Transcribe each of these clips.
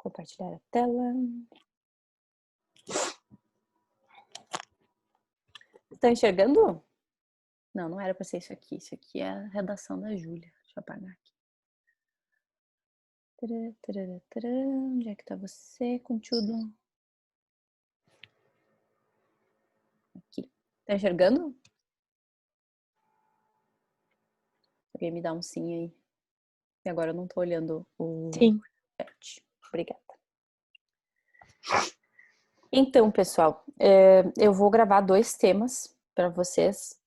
compartilhar a tela. Estão enxergando? Não, não era para ser isso aqui. Isso aqui é a redação da Júlia. Deixa eu apagar aqui. Onde é que tá você, conteúdo? Aqui. Tá enxergando? Alguém me dá um sim aí. E agora eu não tô olhando o Sim. chat. Obrigada. Então, pessoal, eu vou gravar 2 temas para vocês.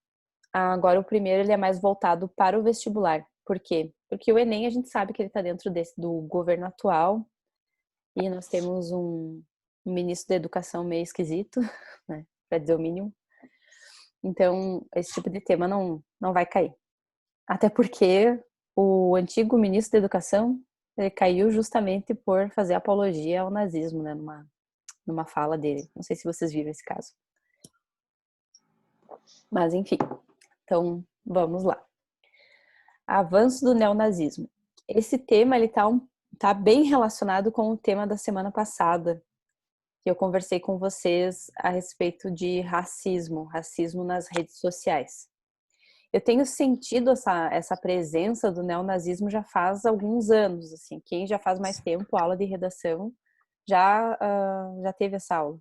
Agora, o primeiro ele é mais voltado para o vestibular. Por quê? Porque o Enem, a gente sabe que ele está dentro do governo atual e nós temos um ministro da educação meio esquisito, né, para dizer o mínimo. Então, esse tipo de tema não vai cair. Até porque o antigo ministro da educação, ele caiu justamente por fazer apologia ao nazismo, né, numa fala dele. Não sei se vocês viram esse caso. Mas, enfim. Então, vamos lá. Avanço do neonazismo. Esse tema ele tá bem relacionado com o tema da semana passada, que eu conversei com vocês a respeito de racismo nas redes sociais. Eu tenho sentido essa presença do neonazismo já faz alguns anos, assim. Quem já faz mais tempo aula de redação já teve essa aula.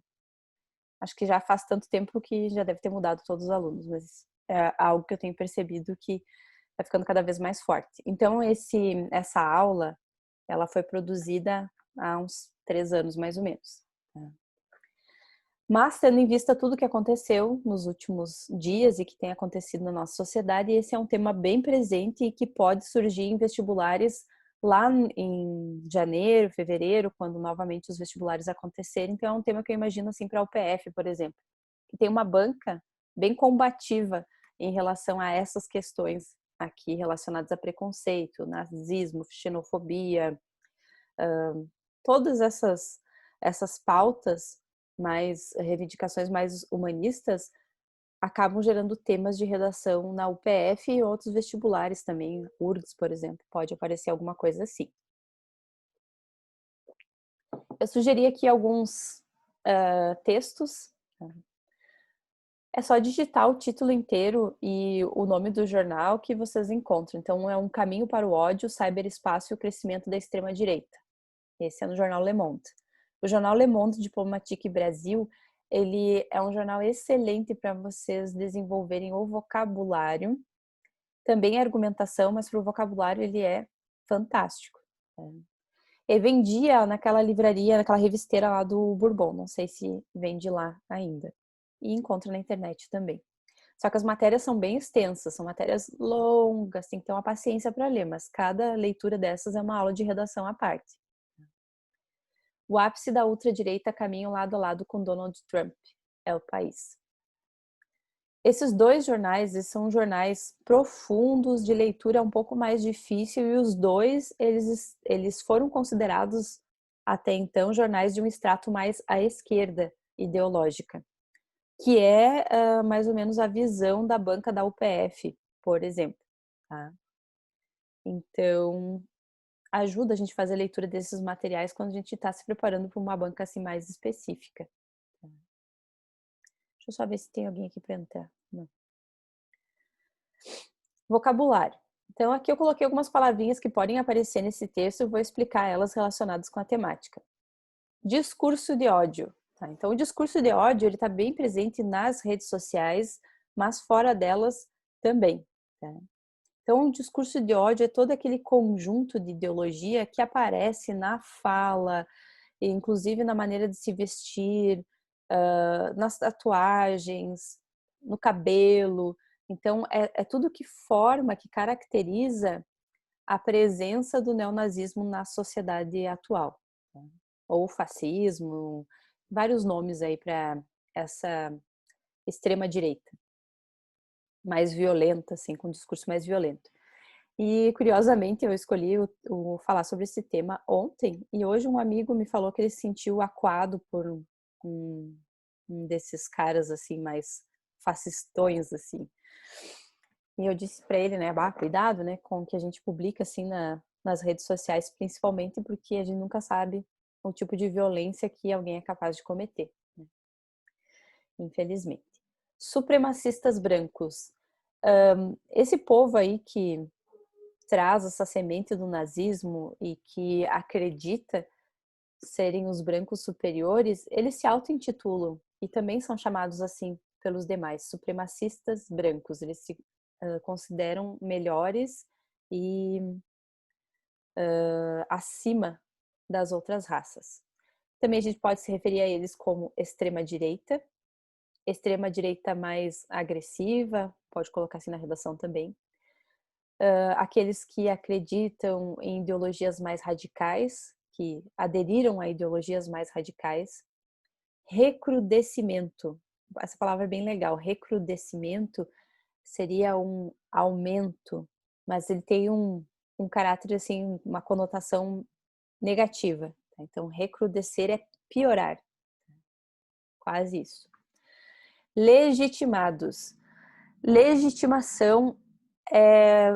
Acho que já faz tanto tempo que já deve ter mudado todos os alunos, mas é algo que eu tenho percebido que está ficando cada vez mais forte. Então, essa aula, ela foi produzida há uns 3 anos, mais ou menos. Mas, tendo em vista tudo que aconteceu nos últimos dias e que tem acontecido na nossa sociedade, esse é um tema bem presente e que pode surgir em vestibulares lá em janeiro, fevereiro, quando novamente os vestibulares acontecerem. Então, é um tema que eu imagino assim para a UPF, por exemplo, que tem uma banca bem combativa em relação a essas questões aqui relacionadas a preconceito, nazismo, xenofobia, todas essas pautas, reivindicações mais humanistas, acabam gerando temas de redação na UPF e outros vestibulares também, URGS, por exemplo, pode aparecer alguma coisa assim. Eu sugeri aqui alguns textos. É só digitar o título inteiro e o nome do jornal que vocês encontram. Então, é Um Caminho para o Ódio, Cyberespaço e o Crescimento da Extrema-Direita. Esse é no jornal Le Monde. O jornal Le Monde Diplomatique Brasil, ele é um jornal excelente para vocês desenvolverem o vocabulário, também a argumentação, mas para o vocabulário ele é fantástico. E vendia naquela livraria, naquela revisteira lá do Bourbon, não sei se vende lá ainda. E encontra na internet também. Só que as matérias são bem extensas, são matérias longas, tem que ter uma paciência para ler, mas cada leitura dessas é uma aula de redação à parte. O ápice da ultradireita caminha lado a lado com Donald Trump, é o país. Esses 2 jornais são jornais profundos, de leitura um pouco mais difícil, e os 2, eles foram considerados até então jornais de um extrato mais à esquerda ideológica, que é mais ou menos a visão da banca da UPF, por exemplo. Tá? Então, ajuda a gente a fazer a leitura desses materiais quando a gente está se preparando para uma banca assim mais específica. Deixa eu só ver se tem alguém aqui para entrar. Não. Vocabulário. Então, aqui eu coloquei algumas palavrinhas que podem aparecer nesse texto e vou explicar elas relacionadas com a temática. Discurso de ódio. Tá? Então, o discurso de ódio está bem presente nas redes sociais, mas fora delas também. Tá? Então, o discurso de ódio é todo aquele conjunto de ideologia que aparece na fala, inclusive na maneira de se vestir, nas tatuagens, no cabelo. Então, é tudo que forma, que caracteriza a presença do neonazismo na sociedade atual. Tá? Ou fascismo, vários nomes aí para essa extrema-direita, mais violenta, assim, com um discurso mais violento. E, curiosamente, eu escolhi falar sobre esse tema ontem, e hoje um amigo me falou que ele se sentiu acuado por um desses caras, assim, mais fascistões, assim. E eu disse para ele, né, cuidado, né, com o que a gente publica, assim, nas redes sociais, principalmente porque a gente nunca sabe o tipo de violência que alguém é capaz de cometer, né? Infelizmente. Supremacistas brancos. Esse povo aí que traz essa semente do nazismo e que acredita serem os brancos superiores, eles se auto-intitulam e também são chamados assim pelos demais, supremacistas brancos. Eles se consideram melhores e acima das outras raças. Também a gente pode se referir a eles como extrema-direita mais agressiva, pode colocar assim na redação também. Aqueles que acreditam em ideologias mais radicais, que aderiram a ideologias mais radicais. Recrudescimento, essa palavra é bem legal, recrudescimento seria um aumento, mas ele tem um caráter, assim, uma conotação negativa. Tá? Então, recrudescer é piorar, quase isso. Legitimados. Legitimação,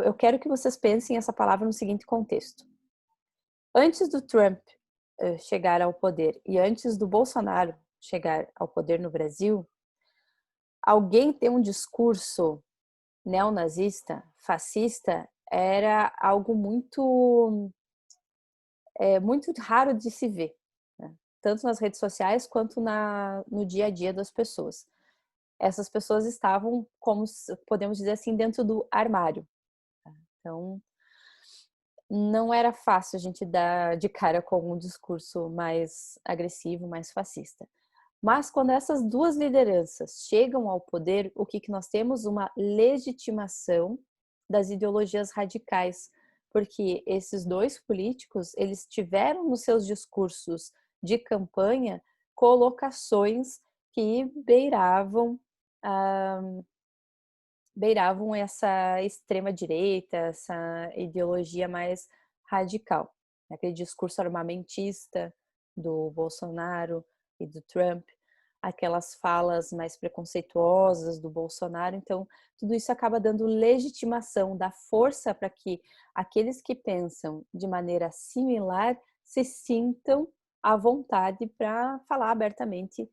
eu quero que vocês pensem essa palavra no seguinte contexto. Antes do Trump chegar ao poder e antes do Bolsonaro chegar ao poder no Brasil, alguém ter um discurso neonazista, fascista, era algo muito muito raro de se ver, né? Tanto nas redes sociais quanto no dia a dia das pessoas. Essas pessoas estavam, como podemos dizer assim, dentro do armário. Tá? Então, não era fácil a gente dar de cara com um discurso mais agressivo, mais fascista. Mas quando essas duas lideranças chegam ao poder, o que nós temos? Uma legitimação das ideologias radicais, porque esses dois políticos, eles tiveram nos seus discursos de campanha colocações que beiravam essa extrema direita, essa ideologia mais radical. Aquele discurso armamentista do Bolsonaro e do Trump, aquelas falas mais preconceituosas do Bolsonaro. Então, tudo isso acaba dando legitimação, dá força para que aqueles que pensam de maneira similar se sintam à vontade para falar abertamente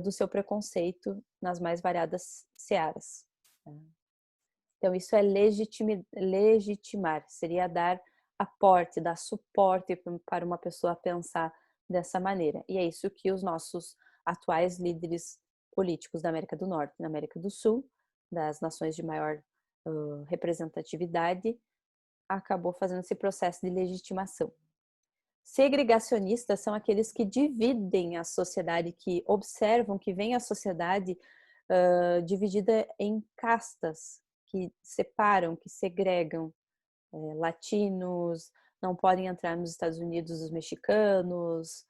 do seu preconceito nas mais variadas searas. Então, isso é legitimar, seria dar aporte, dar suporte para uma pessoa pensar dessa maneira. E é isso que os nossos atuais líderes políticos da América do Norte e da América do Sul, das nações de maior representatividade, acabou fazendo esse processo de legitimação. Segregacionistas são aqueles que dividem a sociedade, que observam, que veem a sociedade dividida em castas, que separam, que segregam. Latinos não podem entrar nos Estados Unidos, os mexicanos.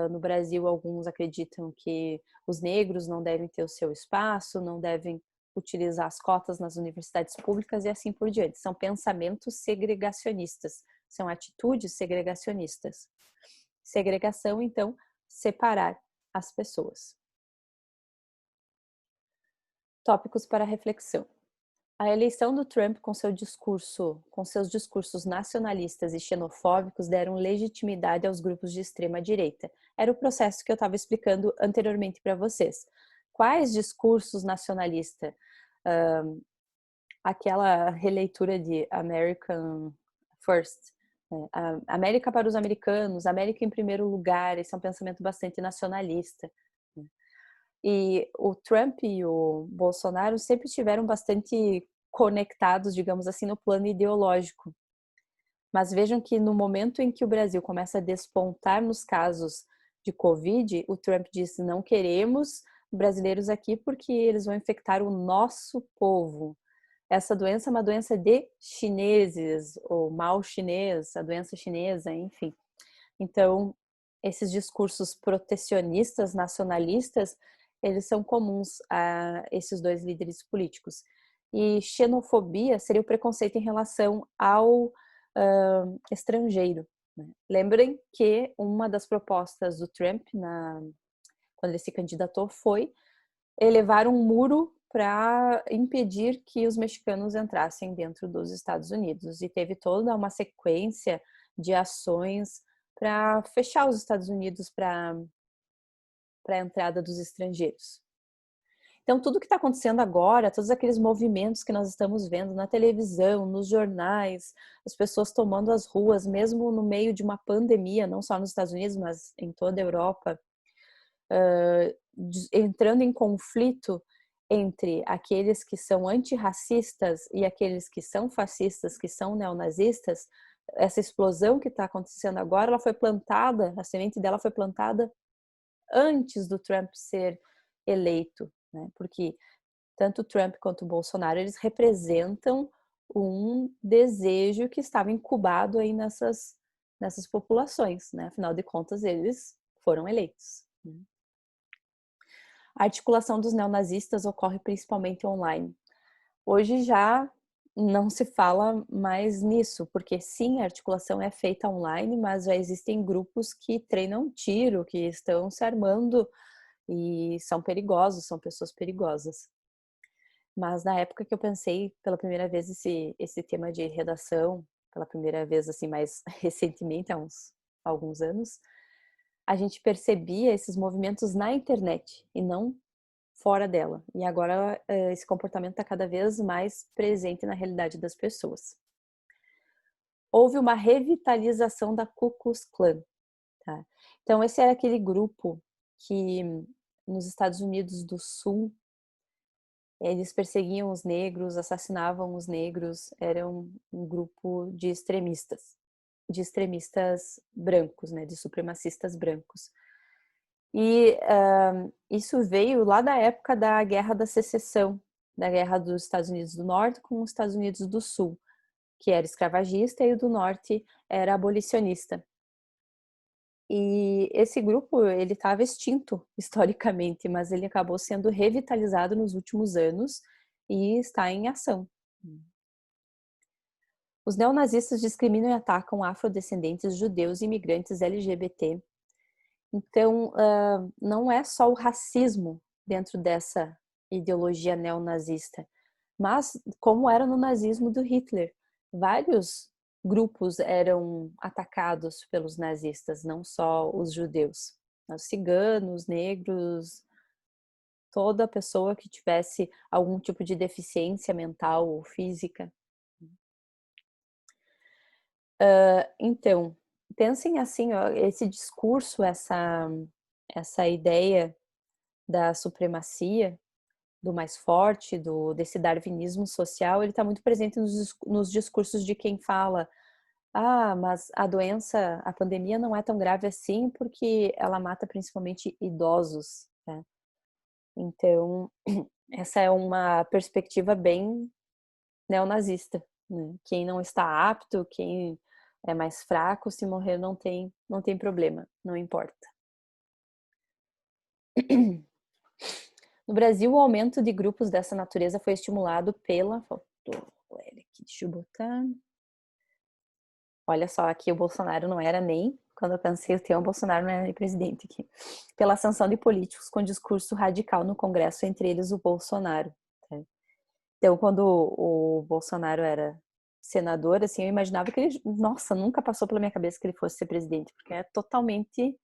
No Brasil, alguns acreditam que os negros não devem ter o seu espaço, não devem utilizar as cotas nas universidades públicas e assim por diante. São pensamentos segregacionistas, são atitudes segregacionistas. Segregação, então, separar as pessoas. Tópicos para reflexão. A eleição do Trump com seus discursos nacionalistas e xenofóbicos deram legitimidade aos grupos de extrema direita. Era o processo que eu estava explicando anteriormente para vocês. Quais discursos nacionalistas? Aquela releitura de American First, América para os americanos, América em primeiro lugar, esse é um pensamento bastante nacionalista. E o Trump e o Bolsonaro sempre estiveram bastante conectados, digamos assim, no plano ideológico. Mas vejam que no momento em que o Brasil começa a despontar nos casos de Covid, o Trump disse: não queremos brasileiros aqui porque eles vão infectar o nosso povo. Essa doença é uma doença de chineses, ou mal chinês, a doença chinesa, enfim. Então, esses discursos protecionistas, nacionalistas, eles são comuns a esses dois líderes políticos. E xenofobia seria o preconceito em relação ao estrangeiro. Né? Lembrem que uma das propostas do Trump, quando ele se candidatou, foi elevar um muro para impedir que os mexicanos entrassem dentro dos Estados Unidos. E teve toda uma sequência de ações para fechar os Estados Unidos para a entrada dos estrangeiros. Então, tudo que está acontecendo agora, todos aqueles movimentos que nós estamos vendo na televisão, nos jornais, as pessoas tomando as ruas, mesmo no meio de uma pandemia, não só nos Estados Unidos, mas em toda a Europa, entrando em conflito entre aqueles que são antirracistas e aqueles que são fascistas, que são neonazistas. Essa explosão que está acontecendo agora, ela foi plantada, a semente dela foi plantada antes do Trump ser eleito, né? Porque tanto o Trump quanto o Bolsonaro, eles representam um desejo que estava incubado aí nessas populações, né? Afinal de contas, eles foram eleitos. A articulação dos neonazistas ocorre principalmente online. Hoje já não se fala mais nisso, porque sim, a articulação é feita online, mas já existem grupos que treinam tiro, que estão se armando e são perigosos, são pessoas perigosas. Mas na época que eu pensei pela primeira vez esse tema de redação, pela primeira vez assim mais recentemente, há alguns anos, a gente percebia esses movimentos na internet e não fora dela. E agora esse comportamento está cada vez mais presente na realidade das pessoas. Houve uma revitalização da Ku Klux Klan. Tá? Então esse era aquele grupo que nos Estados Unidos do Sul eles perseguiam os negros, assassinavam os negros, eram um grupo de extremistas brancos, né, de supremacistas brancos. E isso veio lá da época da Guerra da Secessão, da Guerra dos Estados Unidos do Norte com os Estados Unidos do Sul, que era escravagista e o do Norte era abolicionista. E esse grupo, ele estava extinto historicamente, mas ele acabou sendo revitalizado nos últimos anos e está em ação. Os neonazistas discriminam e atacam afrodescendentes, judeus e imigrantes LGBT. Então, não é só o racismo dentro dessa ideologia neonazista, mas como era no nazismo do Hitler. Vários grupos eram atacados pelos nazistas, não só os judeus. Os ciganos, negros, toda pessoa que tivesse algum tipo de deficiência mental ou física. Então, pensem assim, ó, esse discurso, essa ideia da supremacia, do mais forte, desse darwinismo social, ele está muito presente nos discursos de quem fala: ah, mas a doença, a pandemia não é tão grave assim porque ela mata principalmente idosos, né? Então, essa é uma perspectiva bem neonazista, né? Quem não está apto, quem é mais fraco, se morrer não tem problema, não importa. No Brasil, o aumento de grupos dessa natureza foi estimulado pela... Deixa eu botar... Olha só, aqui o Bolsonaro não era nem... Quando eu pensei o tema, o Bolsonaro não era nem presidente aqui. Pela ascensão de políticos com discurso radical no Congresso, entre eles o Bolsonaro. Tá? Então, quando o Bolsonaro era senador, assim, eu imaginava que ele... Nossa, nunca passou pela minha cabeça que ele fosse ser presidente, porque é totalmente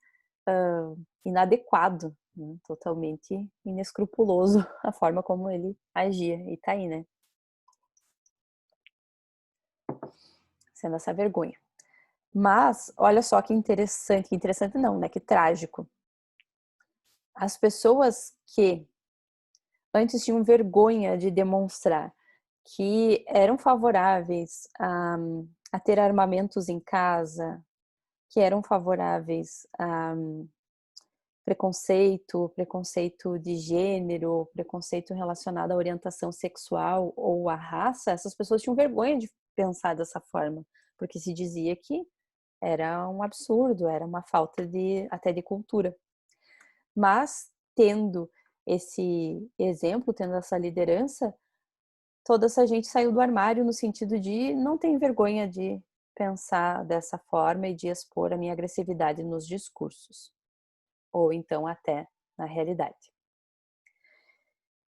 inadequado, né? Totalmente inescrupuloso a forma como ele agia. E tá aí, né? Sendo essa vergonha. Mas, olha só que interessante não, né? Que trágico. As pessoas que antes tinham vergonha de demonstrar que eram favoráveis a ter armamentos em casa, que eram favoráveis a preconceito de gênero, preconceito relacionado à orientação sexual ou à raça, essas pessoas tinham vergonha de pensar dessa forma, porque se dizia que era um absurdo, era uma falta até de cultura. Mas, tendo esse exemplo, tendo essa liderança, toda essa gente saiu do armário no sentido de não tem vergonha de pensar dessa forma e de expor a minha agressividade nos discursos, ou então até na realidade.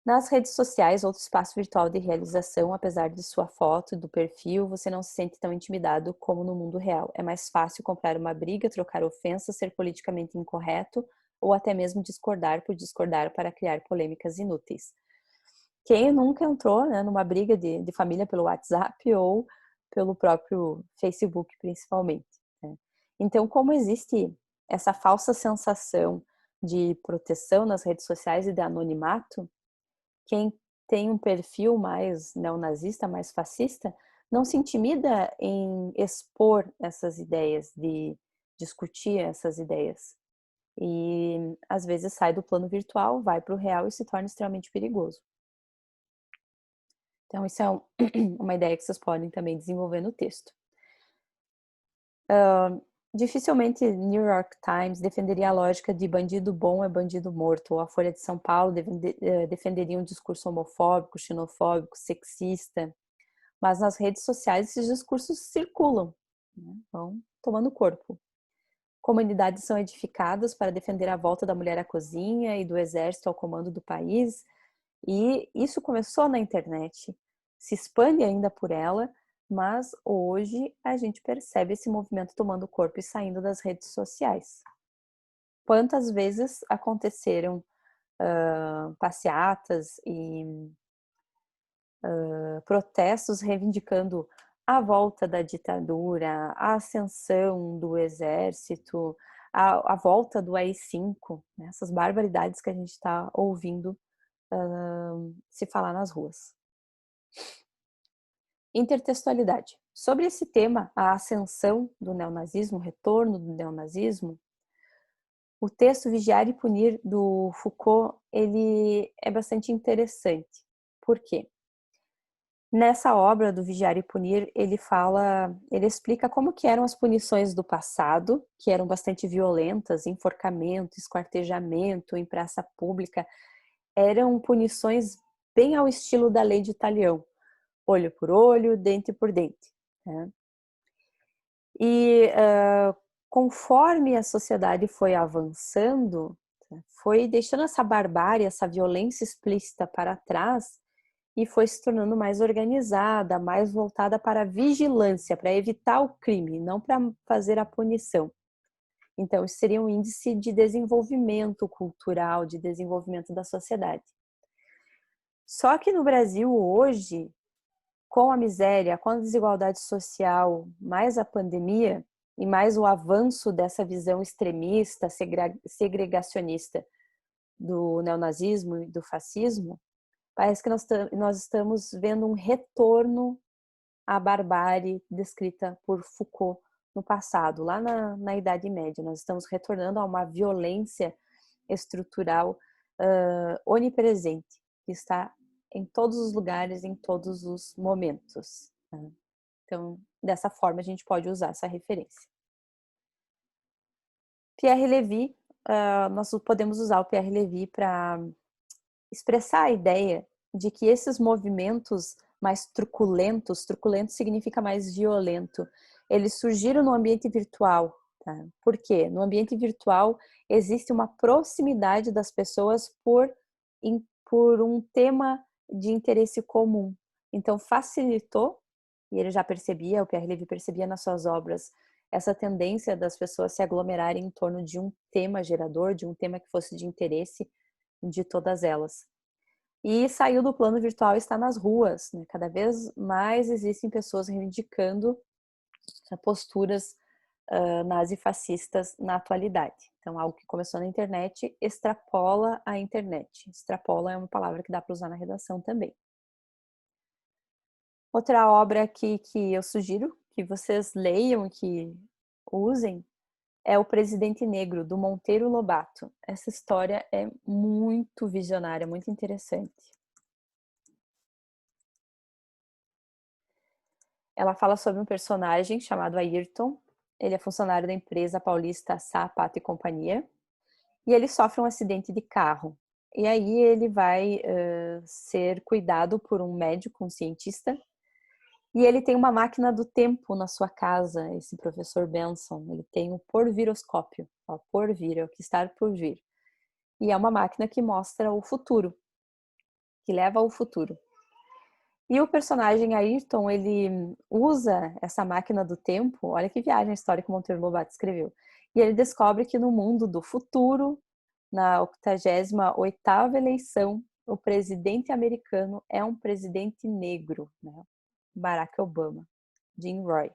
Nas redes sociais, outro espaço virtual de realização, apesar de sua foto e do perfil, você não se sente tão intimidado como no mundo real. É mais fácil comprar uma briga, trocar ofensas, ser politicamente incorreto ou até mesmo discordar por discordar para criar polêmicas inúteis. Quem nunca entrou, né, numa briga de família pelo WhatsApp ou pelo próprio Facebook, principalmente, né? Então, como existe essa falsa sensação de proteção nas redes sociais e de anonimato, quem tem um perfil mais neonazista, mais fascista, não se intimida em expor essas ideias, de discutir essas ideias. E às vezes sai do plano virtual, vai para o real e se torna extremamente perigoso. Então, isso é uma ideia que vocês podem também desenvolver no texto. Dificilmente New York Times defenderia a lógica de bandido bom é bandido morto, ou a Folha de São Paulo defenderia um discurso homofóbico, xenofóbico, sexista, mas nas redes sociais esses discursos circulam, né? Vão tomando corpo. Comunidades são edificadas para defender a volta da mulher à cozinha e do exército ao comando do país, e isso começou na internet, se expande ainda por ela, mas hoje a gente percebe esse movimento tomando corpo e saindo das redes sociais. Quantas vezes aconteceram passeatas e protestos reivindicando a volta da ditadura, a ascensão do exército, a volta do AI-5, né? Essas barbaridades que a gente está ouvindo se falar nas ruas. Intertextualidade. Sobre esse tema, a ascensão do neonazismo, o retorno do neonazismo, o texto Vigiar e Punir do Foucault, ele é bastante interessante. Por quê? Nessa obra do Vigiar e Punir, ele explica como que eram as punições do passado, que eram bastante violentas, enforcamento, esquartejamento em praça pública, eram punições bem ao estilo da lei de Talião, olho por olho, dente por dente, né? E conforme a sociedade foi avançando, foi deixando essa barbárie, essa violência explícita para trás e foi se tornando mais organizada, mais voltada para a vigilância, para evitar o crime, não para fazer a punição. Então, isso seria um índice de desenvolvimento cultural, de desenvolvimento da sociedade. Só que no Brasil hoje, com a miséria, com a desigualdade social, mais a pandemia e mais o avanço dessa visão extremista, segregacionista do neonazismo e do fascismo, parece que nós estamos vendo um retorno à barbárie descrita por Foucault no passado, lá na Idade Média. Nós estamos retornando a uma violência estrutural onipresente, que está em todos os lugares, em todos os momentos. Então, dessa forma, a gente pode usar essa referência. Pierre Levy, nós podemos usar o Pierre Levy para expressar a ideia de que esses movimentos mais truculentos, truculento significa mais violento, eles surgiram no ambiente virtual. Tá? Por quê? No ambiente virtual existe uma proximidade das pessoas por um tema de interesse comum. Então facilitou, e ele já percebia, o Pierre Levy percebia nas suas obras, essa tendência das pessoas se aglomerarem em torno de um tema gerador, de um tema que fosse de interesse de todas elas. E saiu do plano virtual e está nas ruas, né? Cada vez mais existem pessoas reivindicando posturas nazifascistas na atualidade. Então, algo que começou na internet extrapola a internet. Extrapola é uma palavra que dá para usar na redação também. Outra obra aqui que eu sugiro que vocês leiam, que usem, é O Presidente Negro, do Monteiro Lobato. Essa história é muito visionária, muito interessante. Ela fala sobre um personagem chamado Ayrton. Ele é funcionário da empresa paulista Sá, Pato e Companhia. E ele sofre um acidente de carro. E aí ele vai ser cuidado por um médico, um cientista. E ele tem uma máquina do tempo na sua casa, esse professor Benson. Ele tem o porviroscópio. O porvir é o que está por vir. E é uma máquina que mostra o futuro. que leva ao futuro. E o personagem Ayrton, ele usa essa máquina do tempo, olha que viagem histórica que o Monteiro Lobato escreveu. E ele descobre que no mundo do futuro, na 88ª eleição, o presidente americano é um presidente negro, né? Barack Obama, Jim Roy.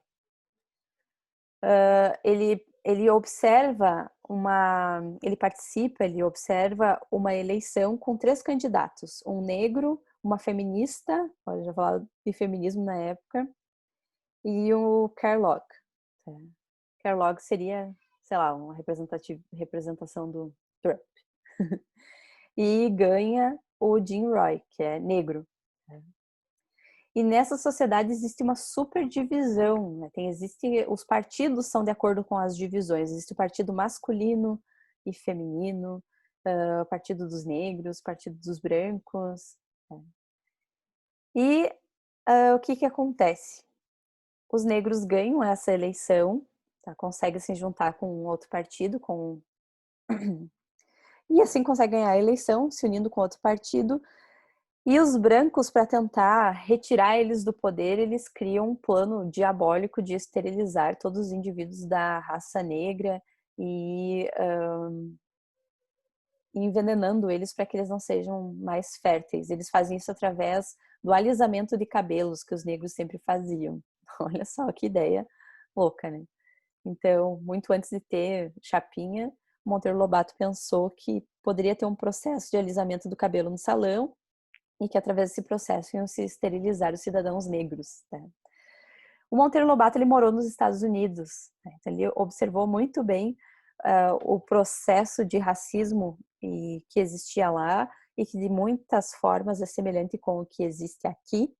Ele observa ele observa uma eleição com 3 candidatos, um negro, uma feminista, olha, já falava de feminismo na época, e o Kellogg. Kellogg seria, sei lá, uma representação do Trump. E ganha o Jim Roy, que é negro. E nessa sociedade existe uma super divisão, né? Os partidos são de acordo com as divisões. Existe o partido masculino e feminino, o partido dos negros, o partido dos brancos. Né? E o que acontece? Os negros ganham essa eleição, tá? Conseguem se juntar com um outro partido, e assim conseguem ganhar a eleição, se unindo com outro partido. E os brancos, para tentar retirar eles do poder, eles criam um plano diabólico de esterilizar todos os indivíduos da raça negra e envenenando eles para que eles não sejam mais férteis. Eles fazem isso através do alisamento de cabelos que os negros sempre faziam. Olha só que ideia louca, né? Então, muito antes de ter chapinha, Monteiro Lobato pensou que poderia ter um processo de alisamento do cabelo no salão e que através desse processo iam se esterilizar os cidadãos negros. Né? O Monteiro Lobato ele morou nos Estados Unidos, né? Então, ele observou muito bem o processo de racismo que existia lá e que de muitas formas é semelhante com o que existe aqui.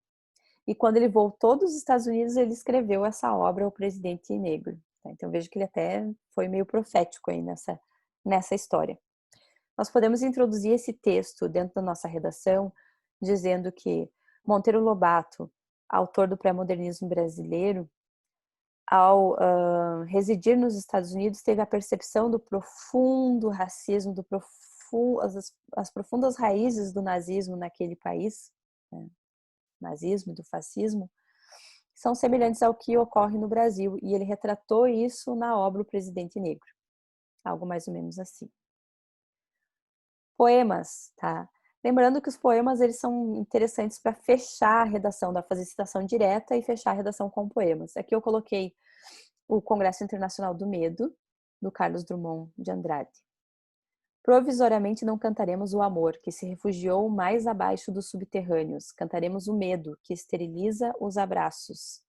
E quando ele voltou dos Estados Unidos, ele escreveu essa obra, O Presidente Negro. Então vejo que ele até foi meio profético aí nessa história. Nós podemos introduzir esse texto dentro da nossa redação, dizendo que Monteiro Lobato, autor do pré-modernismo brasileiro, ao residir nos Estados Unidos, teve a percepção do profundo racismo, as profundas raízes do nazismo naquele país, né? Nazismo e do fascismo, são semelhantes ao que ocorre no Brasil, e ele retratou isso na obra O Presidente Negro. Algo mais ou menos assim. Poemas, tá? Lembrando que os poemas eles são interessantes para fechar a redação, da fazer citação direta e fechar a redação com poemas. Aqui eu coloquei o Congresso Internacional do Medo, do Carlos Drummond de Andrade. Provisoriamente não cantaremos o amor, que se refugiou mais abaixo dos subterrâneos. Cantaremos o medo, que esteriliza os abraços.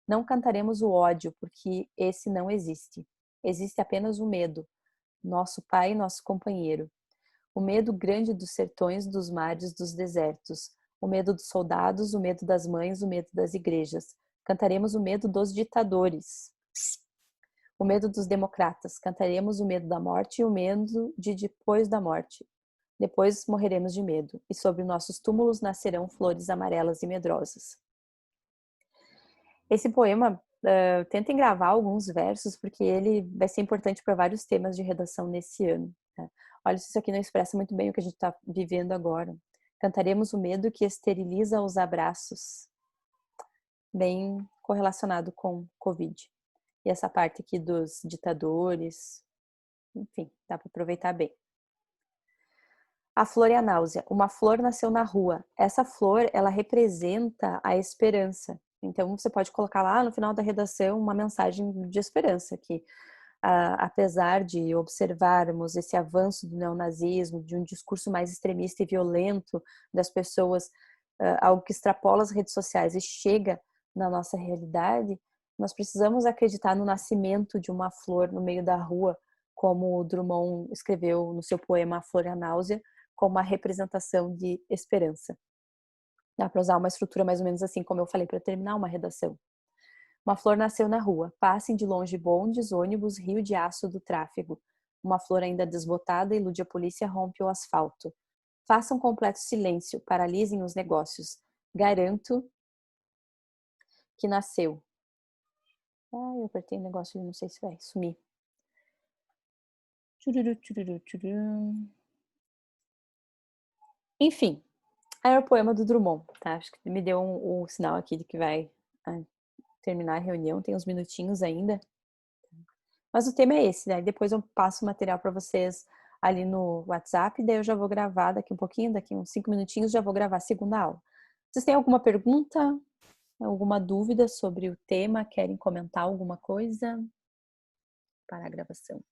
Não cantaremos o ódio, porque esse não existe. Existe apenas o medo, nosso pai e nosso companheiro. O medo grande dos sertões, dos mares, dos desertos. O medo dos soldados, o medo das mães, o medo das igrejas. Cantaremos o medo dos ditadores. O medo dos democratas. Cantaremos o medo da morte e o medo de depois da morte. Depois morreremos de medo, e sobre nossos túmulos nascerão flores amarelas e medrosas. Esse poema, tentem gravar alguns versos, porque ele vai ser importante para vários temas de redação nesse ano. Tá? Olha, se isso aqui não expressa muito bem o que a gente está vivendo agora. Cantaremos o medo que esteriliza os abraços. Bem correlacionado com Covid. E essa parte aqui dos ditadores, enfim, dá para aproveitar bem. A flor e a náusea. Uma flor nasceu na rua. Essa flor, ela representa a esperança. Então, você pode colocar lá no final da redação uma mensagem de esperança, que apesar de observarmos esse avanço do neonazismo, de um discurso mais extremista e violento das pessoas, algo que extrapola as redes sociais e chega na nossa realidade, nós precisamos acreditar no nascimento de uma flor no meio da rua, como o Drummond escreveu no seu poema A Flor e a Náusea, como uma representação de esperança. Dá para usar uma estrutura mais ou menos assim, como eu falei, para terminar uma redação. Uma flor nasceu na rua. Passem de longe bondes, ônibus, rio de aço do tráfego. Uma flor ainda desbotada ilude a polícia, rompe o asfalto. Façam completo silêncio, paralisem os negócios. Garanto que nasceu. Eu apertei o negócio e não sei se vai sumir. Enfim, Era o poema do Drummond, tá? Acho que me deu o sinal aqui de que vai terminar a reunião, tem uns minutinhos ainda. Mas o tema é esse, né? Depois eu passo o material para vocês ali no WhatsApp, daí eu já vou gravar daqui um pouquinho, daqui uns 5 minutinhos, já vou gravar a segunda aula. Vocês têm alguma pergunta? Alguma dúvida sobre o tema? Querem comentar alguma coisa? Para a gravação.